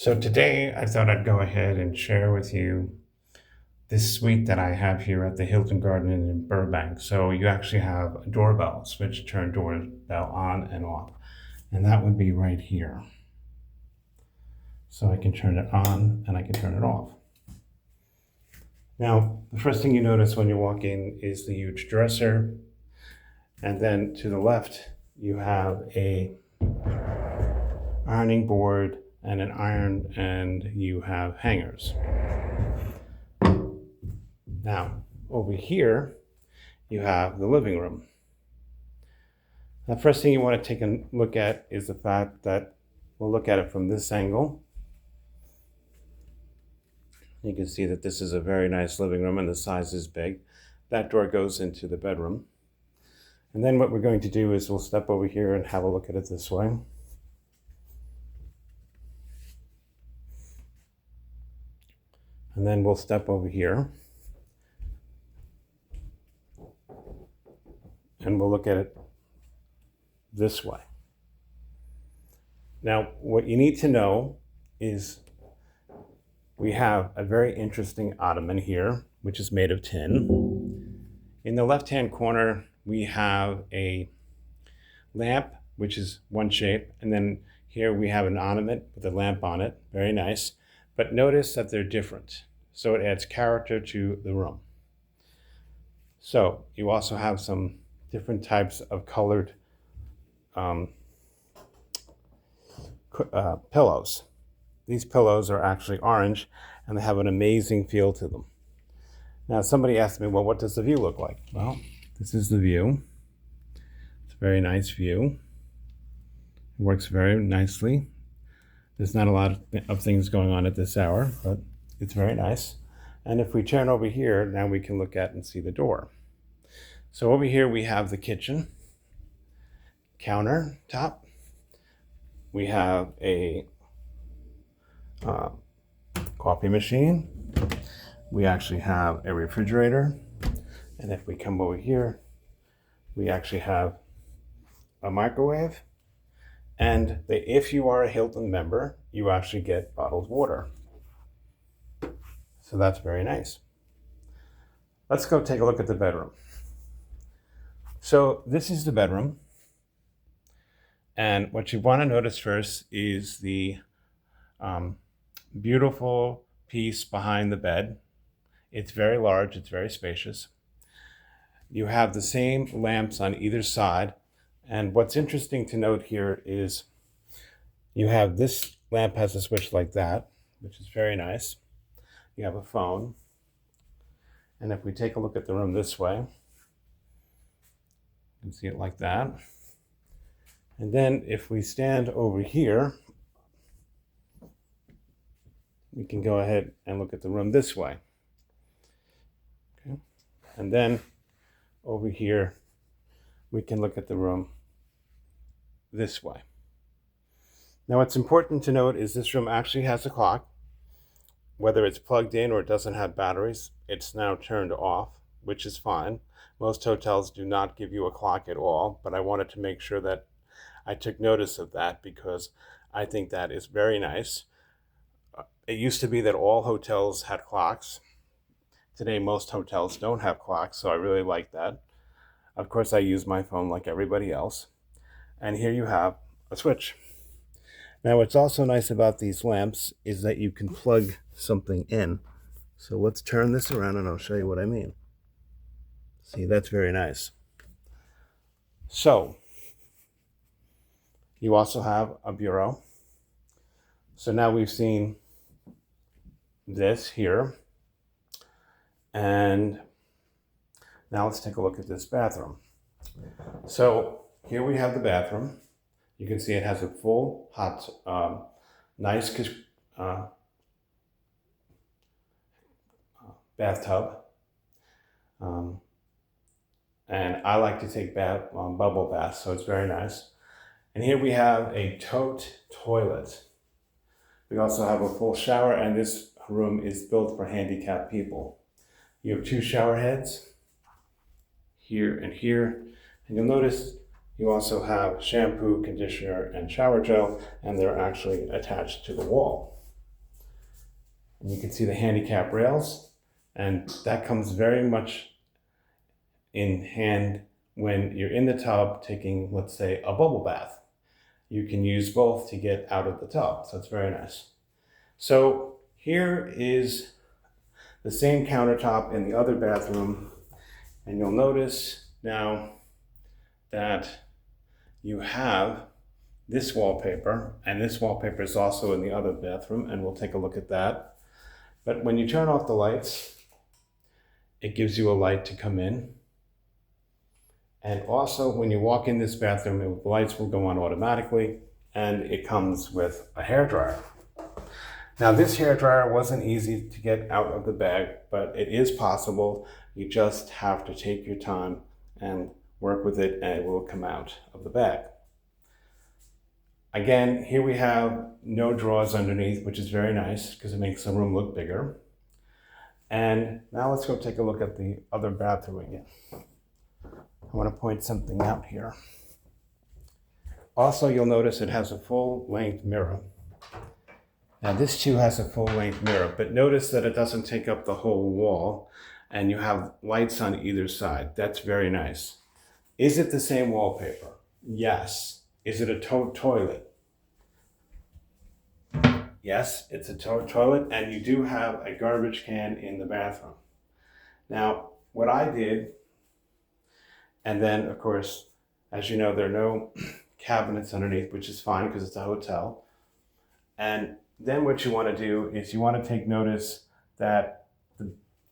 So today I thought I'd go ahead and share with you this suite that I have here at the Hilton Garden in Burbank. So you actually have a doorbell, switch turn doorbell on and off. And that would be right here. So I can turn it on and I can turn it off. Now, the first thing you notice when you walk in is the huge dresser. And then to the left, you have a ironing board and an iron, and you have hangers. Now, over here, you have the living room. The first thing you want to take a look at is the fact that we'll look at it from this angle. You can see that this is a very nice living room and the size is big. That door goes into the bedroom. And then what we're going to do is we'll step over here and have a look at it this way. And then we'll step over here and we'll look at it this way. Now, what you need to know is we have a very interesting ottoman here, which is made of tin. In the left-hand corner, we have a lamp, which is one shape, and then here we have an ottoman with a lamp on it, very nice. But notice that they're different, so it adds character to the room. So you also have some different types of colored pillows. These pillows are actually orange and they have an amazing feel to them. Now somebody asked me, well, what does the view look like? Well, this is the view. It's a very nice view. It works very nicely. There's not a lot of things going on at this hour, but it's very nice. And if we turn over here, now we can look at and see the door. So over here we have the kitchen, countertop. We have a coffee machine. We actually have a refrigerator. And if we come over here, we actually have a microwave. And if you are a Hilton member, you actually get bottled water. So that's very nice. Let's go take a look at the bedroom. So this is the bedroom. And what you want to notice first is the beautiful piece behind the bed. It's very large, it's very spacious. You have the same lamps on either side. And what's interesting to note here is you have this lamp has a switch like that, which is very nice. You have a phone. And if we take a look at the room this way, you can see it like that. And then if we stand over here, we can go ahead and look at the room this way. Okay. And then over here, we can look at the room this way. Now what's important to note is this room actually has a clock. Whether it's plugged in or it doesn't have batteries, it's now turned off, which is fine. Most hotels do not give you a clock at all, but I wanted to make sure that I took notice of that because I think that is very nice. It used to be that all hotels had clocks. Today, most hotels don't have clocks, so I really like that. Of course, I use my phone like everybody else. And here you have a switch. Now, what's also nice about these lamps is that you can plug something in. So let's turn this around and I'll show you what I mean. See, that's very nice. So, you also have a bureau. So now we've seen this here. And now let's take a look at this bathroom. So here we have the bathroom. You can see it has a full hot, nice bathtub. And I like to take bubble baths, so it's very nice. And here we have a tote toilet. We also have a full shower, and this room is built for handicapped people. You have two shower heads, here and here. And you'll notice you also have shampoo, conditioner, and shower gel, and they're actually attached to the wall. And you can see the handicap rails, and that comes very much in hand when you're in the tub taking, let's say, a bubble bath. You can use both to get out of the tub, so it's very nice. So here is the same countertop in the other bathroom, and you'll notice now that you have this wallpaper, and this wallpaper is also in the other bathroom, and we'll take a look at that. But when you turn off the lights, it gives you a light to come in. And also when you walk in this bathroom, the lights will go on automatically, and it comes with a hairdryer. Now this hairdryer wasn't easy to get out of the bag, but it is possible. You just have to take your time and work with it, and it will come out of the bag. Again, here we have no drawers underneath, which is very nice because it makes the room look bigger. And now let's go take a look at the other bathroom again. I want to point something out here. Also, you'll notice it has a full-length mirror. Now this too has a full-length mirror, but notice that it doesn't take up the whole wall, and you have lights on either side. That's very nice. Is it the same wallpaper? Yes. Is it a toilet? Yes, it's a toilet, and you do have a garbage can in the bathroom. Now, what I did, and then of course, as you know, there are no cabinets underneath, which is fine because it's a hotel. And then what you want to do is you want to take notice that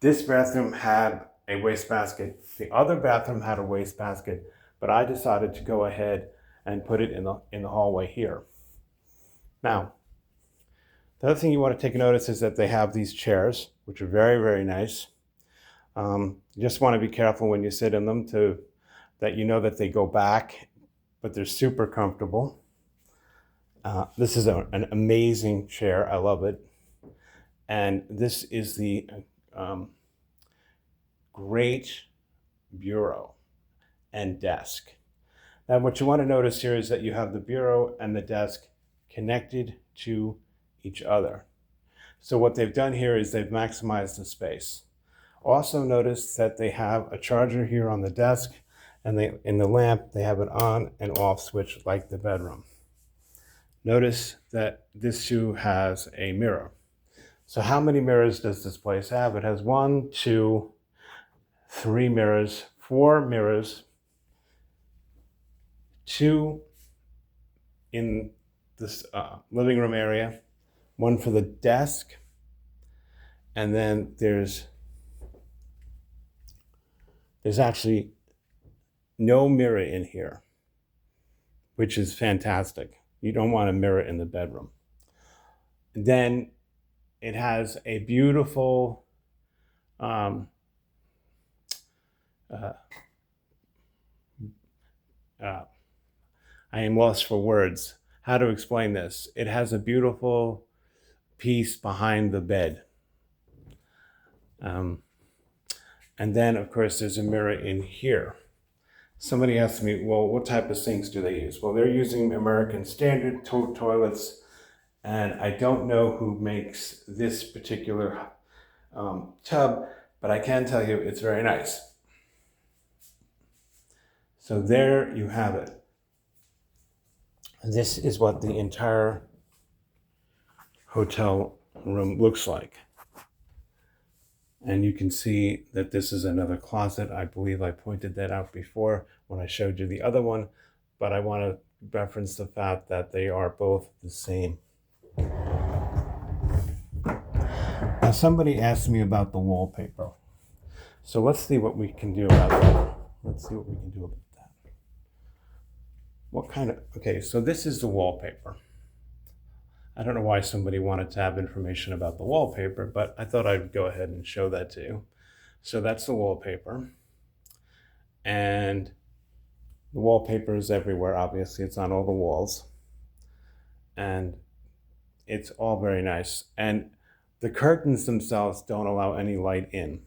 this bathroom had a wastebasket. The other bathroom had a wastebasket, but I decided to go ahead and put it in the hallway here. Now, the other thing you want to take notice is that they have these chairs, which are very, very nice. You just want to be careful when you sit in them that you know that they go back, but they're super comfortable. This is an amazing chair. I love it. And this is the great bureau and desk. Now what you want to notice here is that you have the bureau and the desk connected to each other. So what they've done here is they've maximized the space. Also notice that they have a charger here on the desk, and in the lamp they have an on and off switch like the bedroom. Notice that this too has a mirror. So how many mirrors does this place have? It has 1, 2, 3 mirrors, 4 mirrors, 2 in this living room area, 1 for the desk, and then there's actually no mirror in here, which is fantastic. You don't want a mirror in the bedroom. Then it has a beautiful I am lost for words how to explain this. It has a beautiful piece behind the bed. And then, of course, there's a mirror in here. Somebody asked me, well, what type of sinks do they use? Well, they're using American Standard toilets, and I don't know who makes this particular tub, but I can tell you it's very nice. So there you have it. This is what the entire hotel room looks like. And you can see that this is another closet. I believe I pointed that out before when I showed you the other one, but I want to reference the fact that they are both the same. Now somebody asked me about the wallpaper. So let's see what we can do about that. Let's see what we can do about that. Okay, so this is the wallpaper. I don't know why somebody wanted to have information about the wallpaper, but I thought I'd go ahead and show that to you. So that's the wallpaper. And the wallpaper is everywhere, obviously. It's on all the walls. And it's all very nice. And the curtains themselves don't allow any light in.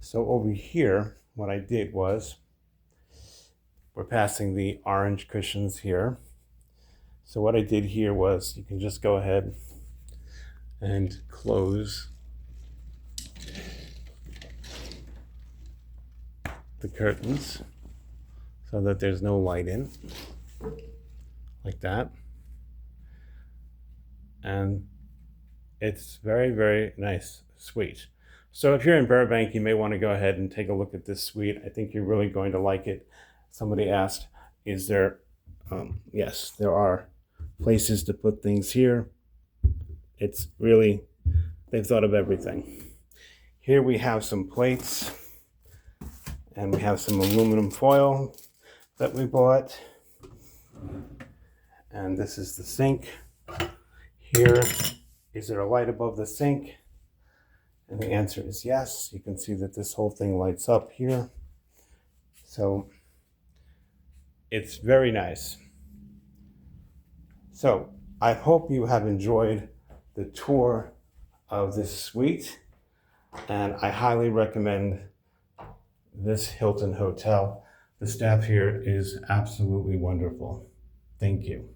So over here, what I did was, we're passing the orange cushions here. So what I did here was, you can just go ahead and close the curtains so that there's no light in, like that. And it's very, very nice suite. So if you're in Burbank, you may want to go ahead and take a look at this suite. I think you're really going to like it. Somebody asked, is there, yes, there are places to put things here. It's really, they've thought of everything. Here we have some plates, and we have some aluminum foil that we bought. And this is the sink. Here, is there a light above the sink? And the answer is yes. You can see that this whole thing lights up here. So it's very nice. So I hope you have enjoyed the tour of this suite, and I highly recommend this Hilton hotel. The staff here is absolutely wonderful. Thank you.